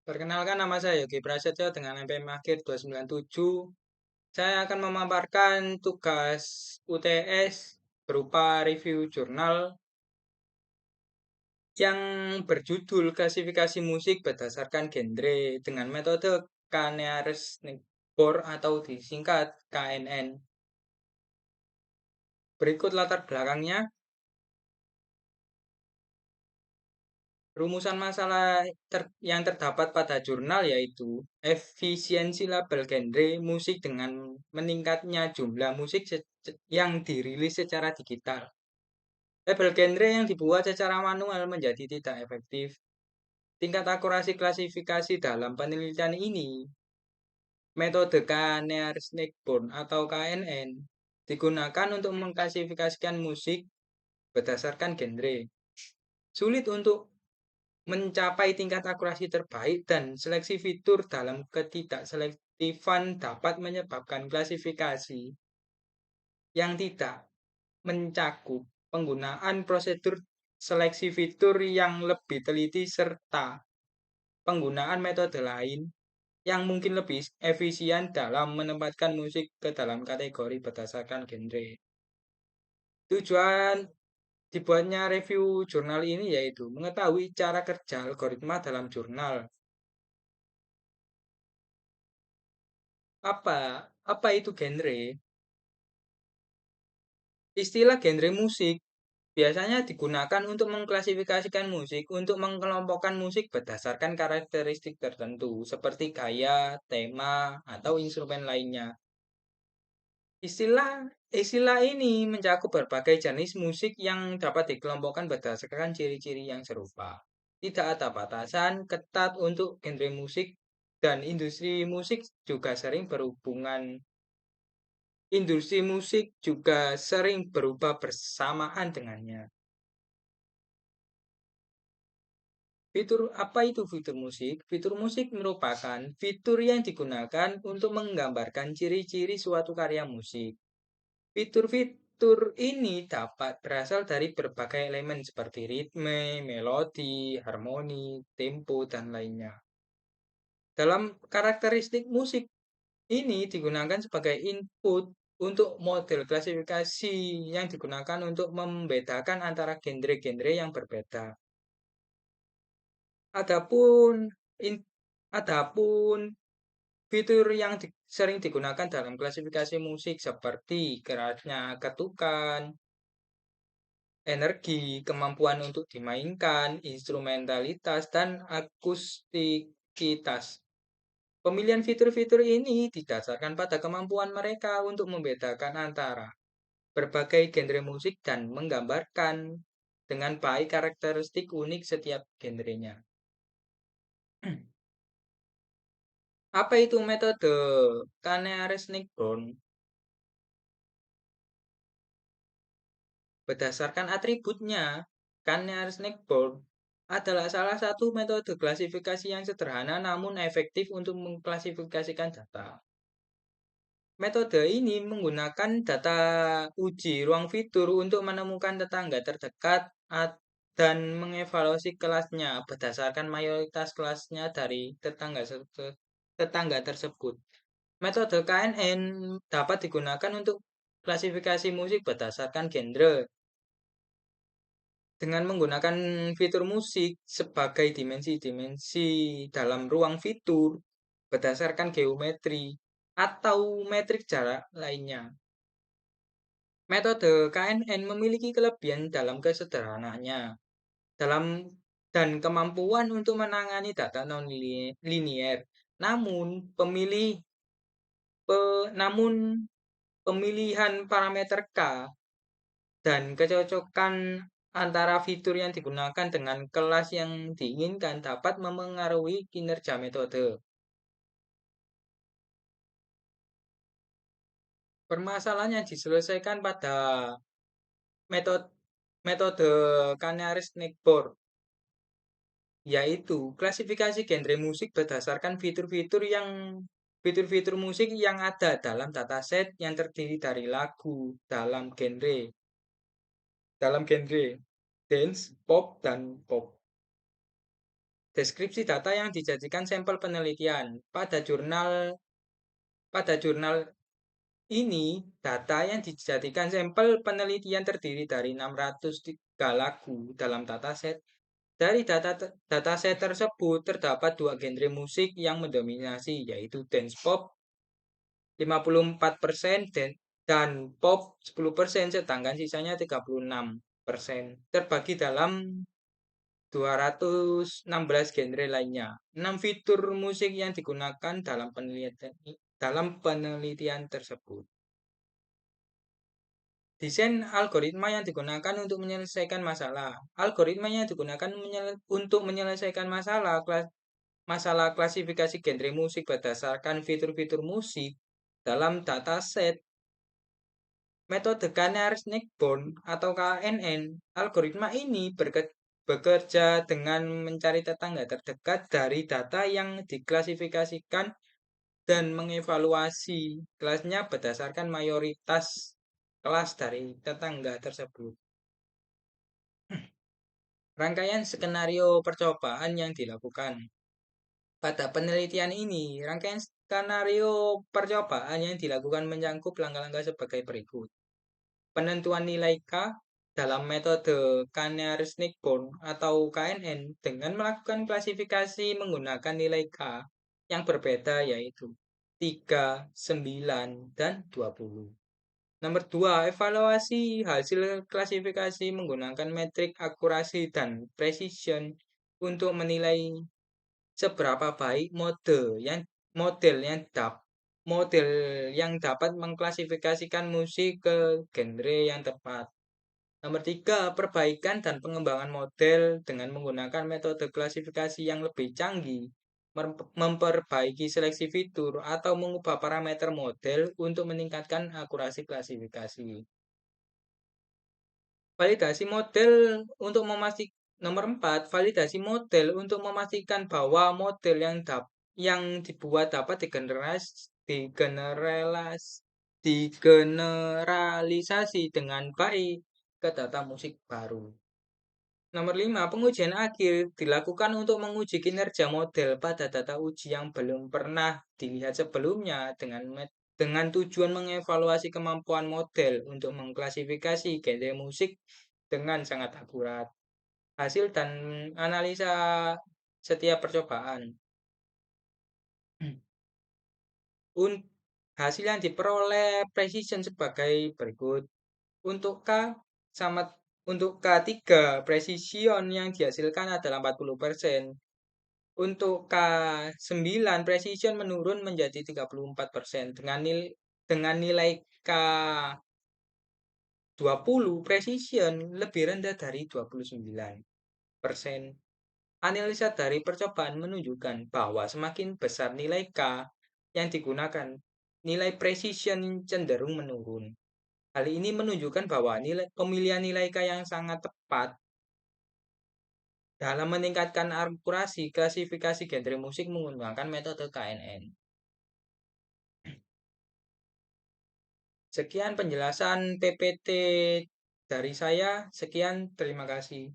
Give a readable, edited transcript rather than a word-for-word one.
Perkenalkan nama saya Yogi Prasetyo dengan NPM akhir 297. Saya akan memaparkan tugas UTS berupa review jurnal yang berjudul klasifikasi musik berdasarkan genre dengan metode Kannears-Nigbor atau disingkat KNN. Berikut latar belakangnya. Rumusan masalah yang terdapat pada jurnal yaitu efisiensi label genre musik dengan meningkatnya jumlah musik yang dirilis secara digital. Label genre yang dibuat secara manual menjadi tidak efektif. Tingkat akurasi klasifikasi dalam penelitian ini, metode Kanner-Snakeborn atau KNN, digunakan untuk mengklasifikasikan musik berdasarkan genre. Sulit untuk mencapai tingkat akurasi terbaik dan seleksi fitur dalam ketidakselektifan dapat menyebabkan klasifikasi yang tidak mencakup penggunaan prosedur seleksi fitur yang lebih teliti serta penggunaan metode lain yang mungkin lebih efisien dalam menempatkan musik ke dalam kategori berdasarkan genre. Tujuan dibuatnya review jurnal ini yaitu mengetahui cara kerja algoritma dalam jurnal. Apa? Apa itu genre? Istilah genre musik biasanya digunakan untuk mengklasifikasikan musik, untuk mengelompokkan musik berdasarkan karakteristik tertentu, seperti gaya, tema, atau instrumen lainnya. Istilah istilah ini mencakup berbagai jenis musik yang dapat dikelompokkan berdasarkan ciri-ciri yang serupa. Tidak ada batasan ketat untuk genre musik dan industri musik juga sering berubah bersamaan dengannya. Fitur apa itu fitur musik? Fitur musik merupakan fitur yang digunakan untuk menggambarkan ciri-ciri suatu karya musik. Fitur-fitur ini dapat berasal dari berbagai elemen seperti ritme, melodi, harmoni, tempo, dan lainnya. Dalam karakteristik musik ini digunakan sebagai input untuk model klasifikasi yang digunakan untuk membedakan antara genre-genre yang berbeda. Adapun in, adapun fitur yang sering digunakan dalam klasifikasi musik seperti kerasnya ketukan, energi, kemampuan untuk dimainkan, instrumentalitas, dan akustikitas. Pemilihan fitur-fitur ini didasarkan pada kemampuan mereka untuk membedakan antara berbagai genre musik dan menggambarkan dengan baik karakteristik unik setiap genrenya. Apa itu metode Kannear-Nigbor? Berdasarkan atributnya, Kannear-Nigbor adalah salah satu metode klasifikasi yang sederhana namun efektif untuk mengklasifikasikan data. Metode ini menggunakan data uji ruang fitur untuk menemukan tetangga terdekat dan mengevaluasi kelasnya berdasarkan mayoritas kelasnya dari tetangga tersebut. Metode KNN dapat digunakan untuk klasifikasi musik berdasarkan genre dengan menggunakan fitur musik sebagai dimensi-dimensi dalam ruang fitur berdasarkan geometri atau metrik jarak lainnya. Metode KNN memiliki kelebihan dalam kesederhanaannya dalam dan kemampuan untuk menangani data non-linier. Namun, namun pemilihan parameter K dan kecocokan antara fitur yang digunakan dengan kelas yang diinginkan dapat memengaruhi kinerja metode. Permasalahan yang diselesaikan pada metode metode Canaris-Nigbor yaitu klasifikasi genre musik berdasarkan fitur-fitur musik yang ada dalam dataset yang terdiri dari lagu dalam genre dance, pop, dan pop. Deskripsi data yang dijadikan sampel penelitian. Pada jurnal ini, data yang dijadikan sampel penelitian terdiri dari 603 lagu dalam dataset. Dari dataset tersebut terdapat dua genre musik yang mendominasi, yaitu dance pop 54% dan pop 10%, sedangkan sisanya 36% terbagi dalam 216 genre lainnya. 6 fitur musik yang digunakan dalam penelitian tersebut. Desain algoritma yang digunakan untuk menyelesaikan masalah. Algoritma yang digunakan untuk menyelesaikan masalah klasifikasi genre musik berdasarkan fitur-fitur musik dalam dataset. Metode Canary-Snake-Bone atau KNN. Algoritma ini bekerja dengan mencari tetangga terdekat dari data yang diklasifikasikan dan mengevaluasi kelasnya berdasarkan mayoritas kelas dari tetangga tersebut. Rangkaian skenario percobaan yang dilakukan. Pada penelitian ini, rangkaian skenario percobaan yang dilakukan menyangkut langkah-langkah sebagai berikut. Penentuan nilai K dalam metode Canary-Snake-Bone atau KNN dengan melakukan klasifikasi menggunakan nilai K yang berbeda, yaitu 3, 9, dan 20. Nomor 2, evaluasi hasil klasifikasi menggunakan metrik akurasi dan precision untuk menilai seberapa baik model yang dapat mengklasifikasikan musik ke genre yang tepat. Nomor 3, perbaikan dan pengembangan model dengan menggunakan metode klasifikasi yang lebih canggih, memperbaiki seleksi fitur, atau mengubah parameter model untuk meningkatkan akurasi klasifikasi. Validasi model untuk memastikan Nomor 4, validasi model untuk memastikan bahwa model yang dibuat dapat digeneralisasi dengan baik ke data musik baru. Nomor 5, pengujian akhir dilakukan untuk menguji kinerja model pada data uji yang belum pernah dilihat sebelumnya dengan tujuan mengevaluasi kemampuan model untuk mengklasifikasi genre musik dengan sangat akurat. Hasil dan analisa setiap percobaan. Hasil yang diperoleh precision sebagai berikut. Untuk K sama untuk K3, precision yang dihasilkan adalah 40%. Untuk K9, precision menurun menjadi 34%. Dengan nilai K20, precision lebih rendah dari 29%. Analisa dari percobaan menunjukkan bahwa semakin besar nilai K yang digunakan, nilai precision cenderung menurun. Hal ini menunjukkan bahwa pemilihan nilai K yang sangat tepat dalam meningkatkan akurasi klasifikasi genre musik menggunakan metode KNN. Sekian penjelasan PPT dari saya. Sekian, terima kasih.